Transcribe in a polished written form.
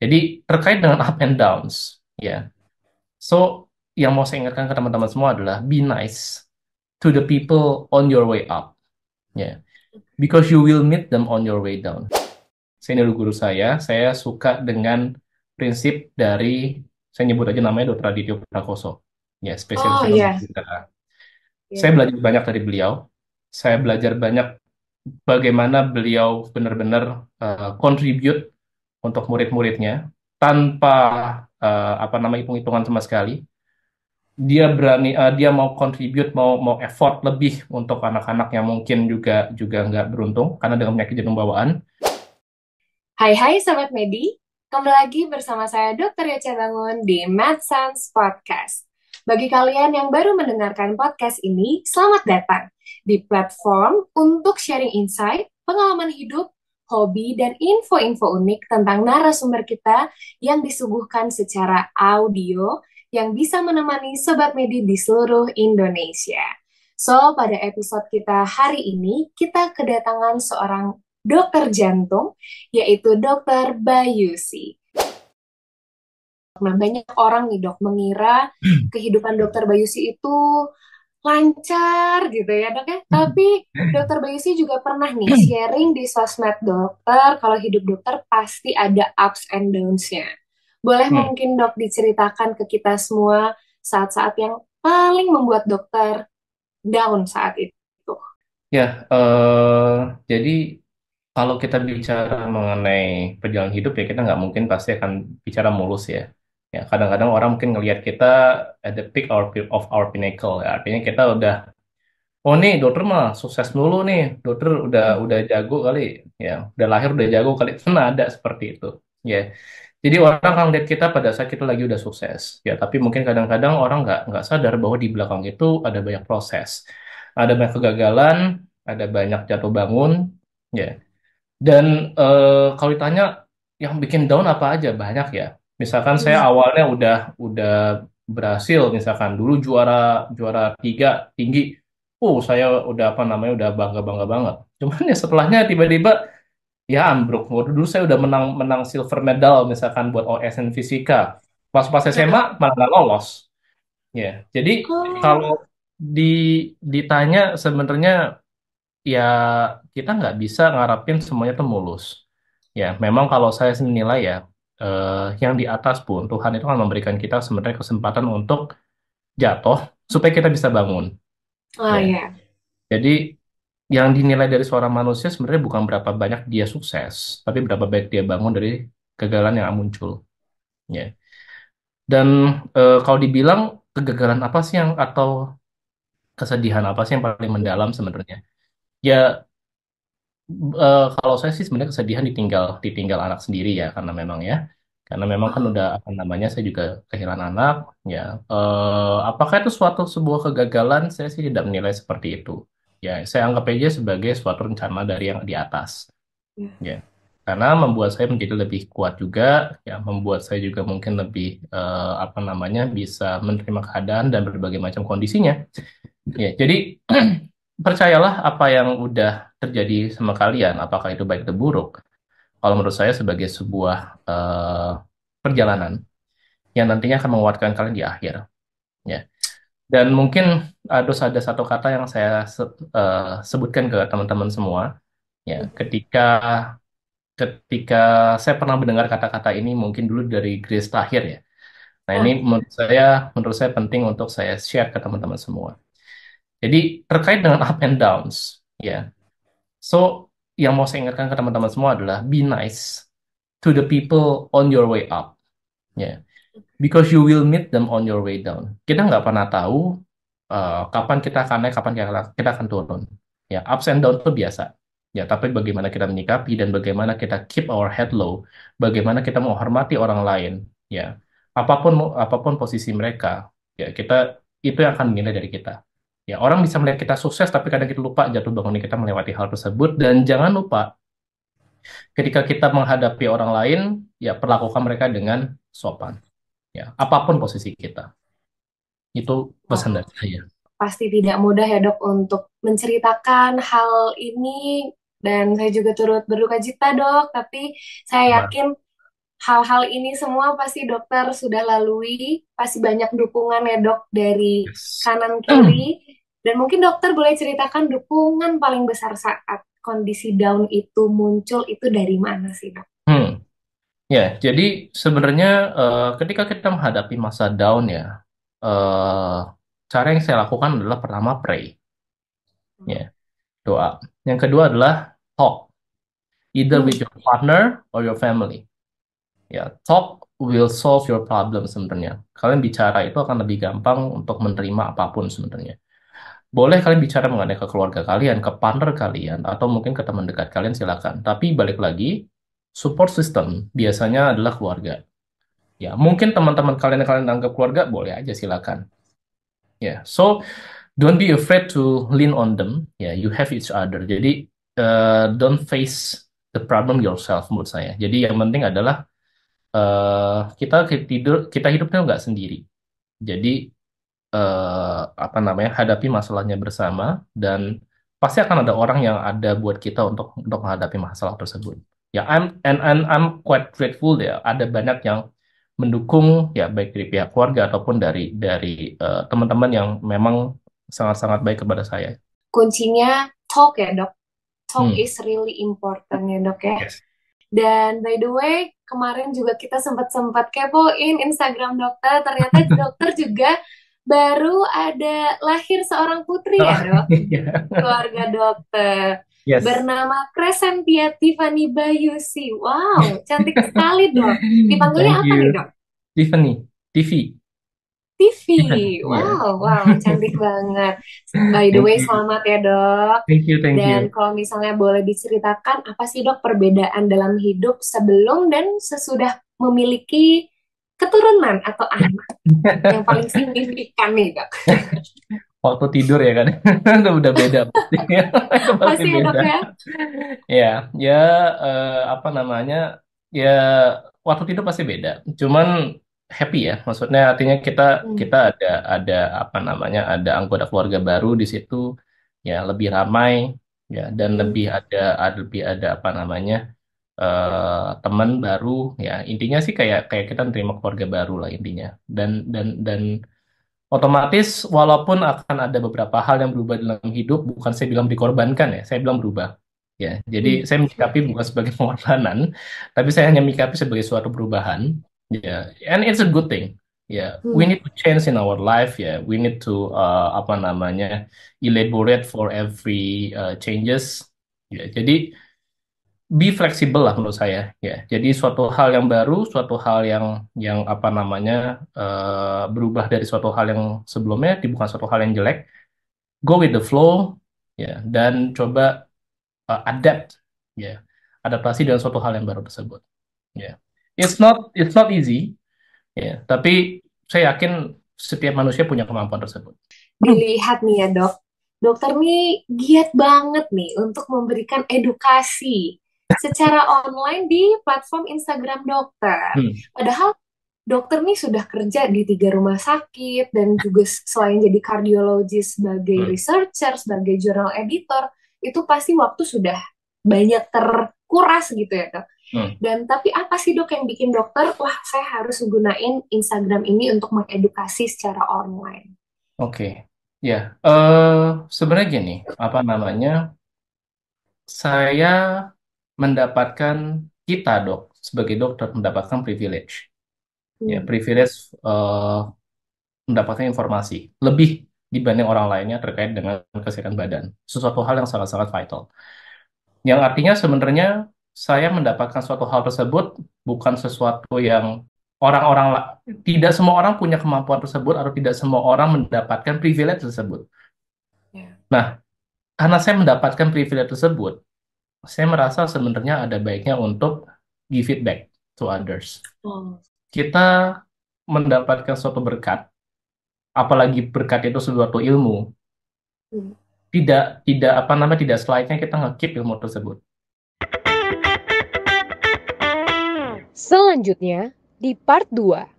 Jadi terkait dengan up and downs, ya. So yang mau saya ingatkan ke teman-teman semua adalah be nice to the people on your way up, ya. Because you will meet them on your way down. Saya ini guru saya suka dengan prinsip dari, saya nyebut aja namanya Dr. Adityo Prakoso, ya, spesialis Oh ekonomi iya, negara. Saya iya. belajar banyak dari beliau. Saya belajar banyak bagaimana beliau benar-benar contribute untuk murid-muridnya tanpa apa namanya hitung-hitungan sama sekali. Dia berani, dia mau contribute, mau mau effort lebih untuk anak-anak yang mungkin juga juga nggak beruntung karena dengan penyakit jantung bawaan. Hai hai Sobat Medi, kembali lagi bersama saya Dr. Yocha Bangun di MedSense Podcast. Bagi kalian yang baru mendengarkan podcast ini, selamat datang di platform untuk sharing insight, pengalaman hidup, hobi, dan info-info unik tentang narasumber kita yang disuguhkan secara audio yang bisa menemani Sobat Medi di seluruh Indonesia. So, pada episode kita hari ini, kita kedatangan seorang dokter jantung yaitu Dokter Bayusi. Nah, banyak orang nih dok mengira kehidupan Dokter Bayusi itu lancar gitu ya dok ya. Tapi Dokter Bayusi juga pernah nih sharing di sosmed dokter kalau hidup dokter pasti ada ups and downs-nya. Boleh Hmm. mungkin dok diceritakan ke kita semua saat-saat yang paling membuat dokter down saat itu. Ya, jadi kalau kita bicara mengenai perjalanan hidup ya kita nggak mungkin pasti akan bicara mulus ya. Ya, kadang-kadang orang mungkin ngelihat kita at the peak of our pinnacle. Ya, artinya kita udah, oh nih dokter mah sukses dulu nih, dokter udah jago kali, ya, udah lahir udah jago kali. Pernah ada seperti itu. Ya, jadi orang akan lihat kita pada saat kita lagi udah sukses. Ya, tapi mungkin kadang-kadang orang nggak sadar bahwa di belakang itu ada banyak proses, ada banyak kegagalan, ada banyak jatuh bangun. Ya, dan kalau ditanya yang bikin down apa aja banyak ya. Misalkan saya Hmm. awalnya udah berhasil, misalkan dulu juara juara tiga tinggi, saya udah apa namanya udah bangga bangga banget. Cuman ya setelahnya tiba-tiba ya ambruk. Dulu saya udah menang menang silver medal misalkan buat OS dan fisika. Pas SMA Nah, malah nggak lolos. Ya, jadi kalau oh, di ditanya sebenarnya ya kita nggak bisa ngarapin semuanya tuh mulus. Ya, memang kalau saya sih menilai ya, yang di atas pun Tuhan itu kan memberikan kita sebenarnya kesempatan untuk jatuh supaya kita bisa bangun. oh Ya, ya. jadi yang dinilai dari seorang manusia sebenarnya bukan berapa banyak dia sukses, tapi berapa baik dia bangun dari kegagalan yang muncul. Ya, dan kalau dibilang kegagalan apa sih yang atau kesedihan apa sih yang paling mendalam sebenarnya? Ya, kalau saya sih sebenarnya kesedihan ditinggal ditinggal anak sendiri ya karena memang kan Oh, udah apa namanya saya juga kehilangan anak ya. Apakah itu suatu sebuah kegagalan? Saya sih tidak menilai seperti itu. Ya, saya anggap aja sebagai suatu rencana dari yang di atas. ya. Ya, karena membuat saya menjadi lebih kuat juga, ya, membuat saya juga mungkin lebih apa namanya bisa menerima keadaan dan berbagai macam kondisinya. Ya, jadi percayalah apa yang udah terjadi sama kalian, apakah itu baik atau buruk. Kalau menurut saya sebagai sebuah perjalanan yang nantinya akan menguatkan kalian di akhir. Ya. Dan mungkin ada satu kata yang saya sebutkan ke teman-teman semua. Ya, ketika ketika saya pernah mendengar kata-kata ini mungkin dulu dari Grace Tahir ya. Nah ini Nah, menurut saya penting untuk saya share ke teman-teman semua. Jadi terkait dengan up and downs, ya. So, yang mau saya ingatkan ke teman-teman semua adalah be nice to the people on your way up. Ya, because you will meet them on your way down. Kita nggak pernah tahu kapan kita akan naik, kapan kita akan turun. Ya, ups and down itu biasa. Ya, tapi bagaimana kita menyikapi dan bagaimana kita keep our head low, bagaimana kita menghormati orang lain. Ya, apapun apapun posisi mereka, ya kita itu yang akan dinilai dari kita. Ya, orang bisa melihat kita sukses, tapi kadang kita lupa jatuh bangun kita melewati hal tersebut. Dan jangan lupa, ketika kita menghadapi orang lain, ya perlakukan mereka dengan sopan. Ya, apapun posisi kita. Itu pesan oh, dari saya. pasti tidak mudah ya dok untuk menceritakan hal ini dan saya juga turut berduka cita dok, tapi saya Sabar. yakin hal-hal ini semua pasti dokter sudah lalui, pasti banyak dukungan ya dok dari Yes. kanan kiri. Dan mungkin dokter boleh ceritakan dukungan paling besar saat kondisi down itu muncul itu dari mana sih dok? Hmm. Ya, jadi sebenarnya ketika kita menghadapi masa down ya, eh, cara yang saya lakukan adalah pertama pray, ya, doa. Yang kedua adalah talk, either Hmm, with your partner or your family. Ya, talk will solve your problem sebenarnya. Kalian bicara itu akan lebih gampang untuk menerima apapun sebenarnya. Boleh kalian bicara mengenai ke keluarga kalian, ke partner kalian, atau mungkin ke teman dekat kalian silakan. Tapi balik lagi, support system biasanya adalah keluarga. Ya, mungkin teman-teman kalian yang kalian anggap keluarga, boleh aja silakan. Ya, so don't be afraid to lean on them. Ya, you have each other. Jadi don't face the problem yourself menurut saya. Jadi yang penting adalah kita tidur, kita hidupnya nggak sendiri. Jadi apa namanya, hadapi masalahnya bersama dan pasti akan ada orang yang ada buat kita untuk menghadapi masalah tersebut. Ya, I'm quite grateful ya. Ada banyak yang mendukung ya, baik dari pihak keluarga ataupun dari teman-teman yang memang sangat-sangat baik kepada saya. kuncinya talk ya dok. Talk Hmm. is really important ya dok ya. Yes. Dan by the way, kemarin juga kita sempat-sempat kepoin Instagram dokter. Ternyata dokter juga baru ada lahir seorang putri ya Oh, dok. iya. Keluarga dokter. Yes. Bernama Crescentia Tiffany Bayusi. Wow, cantik sekali dok. Dipanggilnya Thank apa nih you, dok? Tiffany. TV. TV. Tiffany. Iya. Wow, wow, cantik banget. By the Thank way, you. selamat ya dok. Thank you, thank Dan you. kalau misalnya boleh diceritakan, apa sih dok perbedaan dalam hidup sebelum dan sesudah memiliki keturunan atau anak yang paling signifikan nih dok? Waktu tidur ya kan, itu udah beda pasti. Itu pasti Pasti ya beda. dok ya? Ya, ya, apa namanya, ya, waktu tidur pasti beda. Cuman happy ya, maksudnya artinya kita Hmm. kita ada apa namanya, ada anggota keluarga baru di situ, ya lebih ramai, ya, dan Hmm. lebih ada apa namanya, teman baru, ya intinya sih kayak kayak kita nerima keluarga baru lah intinya. Dan otomatis walaupun akan ada beberapa hal yang berubah dalam hidup, bukan saya bilang dikorbankan ya, saya bilang berubah. Ya, jadi Hmm. saya menyikapi bukan sebagai pengorbanan, tapi saya hanya menyikapi sebagai suatu perubahan. Ya, and it's a good thing. Ya, we Hmm. need to change in our life. Ya, we need to apa namanya, elaborate for every changes. Ya, jadi be fleksibel lah menurut saya ya. Jadi suatu hal yang baru, suatu hal yang apa namanya, berubah dari suatu hal yang sebelumnya, bukan suatu hal yang jelek. Go with the flow ya, dan coba adapt ya. Adaptasi dengan suatu hal yang baru tersebut ya. It's not easy ya, tapi saya yakin setiap manusia punya kemampuan tersebut. Dilihat nih ya dok, dokter nih giat banget nih untuk memberikan edukasi secara online di platform Instagram dokter. Hmm. Padahal dokter nih sudah kerja di 3 rumah sakit dan juga selain jadi kardiologis sebagai Hmm. researcher, sebagai jurnal editor, itu pasti waktu sudah banyak terkuras gitu ya dok. Hmm. Dan tapi apa sih dok yang bikin dokter, wah saya harus gunain Instagram ini untuk mengedukasi secara online? Oke. Ya, sebenarnya gini, apa namanya? Saya mendapatkan, kita sebagai dokter mendapatkan privilege. Ya, Hmm. privilege mendapatkan informasi lebih dibanding orang lainnya terkait dengan kesehatan badan. Sesuatu hal yang sangat-sangat vital. Yang artinya sebenarnya saya mendapatkan suatu hal tersebut bukan sesuatu yang tidak semua orang punya kemampuan tersebut atau tidak semua orang mendapatkan privilege tersebut. Ya. Nah, karena saya mendapatkan privilege tersebut, saya merasa sebenarnya ada baiknya untuk give it back to others. Oh. Kita mendapatkan suatu berkat, apalagi berkat itu suatu ilmu, Hmm. tidak tidak apa namanya, tidak selayaknya kita nge-keep ilmu tersebut. Selanjutnya, di part 2.